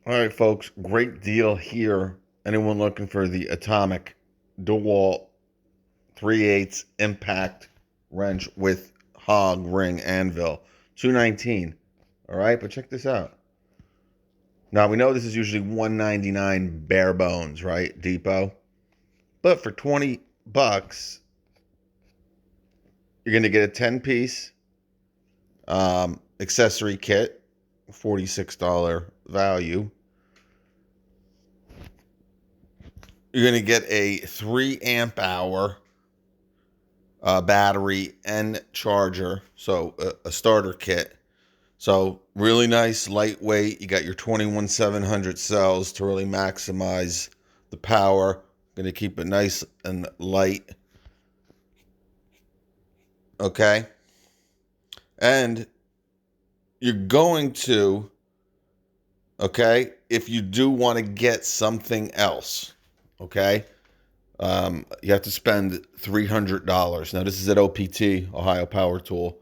All right, folks, great deal here. Anyone looking for the atomic DeWalt 3/8 impact wrench with hog ring anvil, 219. All right, but check this out. Now we know this is usually 199 bare bones, right? Depot. But for 20 bucks, you're going to get a 10-piece accessory kit, $46 value. You're going to get a 3 amp hour battery and charger, so a starter kit. So really nice, lightweight. You got your 21,700 cells to really maximize the power. Going to keep it nice and light. Okay. And you're going to, okay, if you do want to get something else, okay, you have to spend $300. Now, this is at OPT, Ohio Power Tool.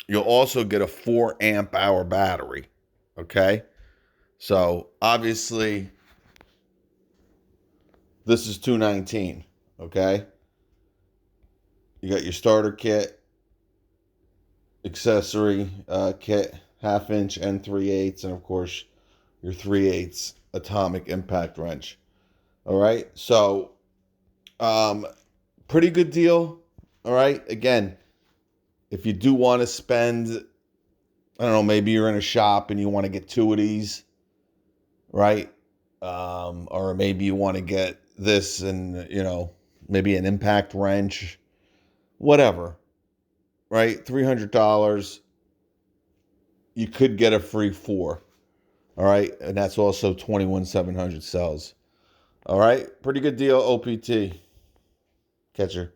You'll also get a 4 amp hour battery. Okay. So obviously, this is 219. Okay. You got your starter kit, accessory kit, 1/2 inch and 3/8, and of course, your 3/8 atomic impact wrench. All right. So, pretty good deal. All right. Again, if you do want to spend, I don't know, maybe you're in a shop and you want to get two of these, right? Or maybe you want to get this and, maybe an impact wrench, whatever, right? $300. You could get a free four. All right. And that's also 21,700 cells. All right. Pretty good deal, OPT. Catcher.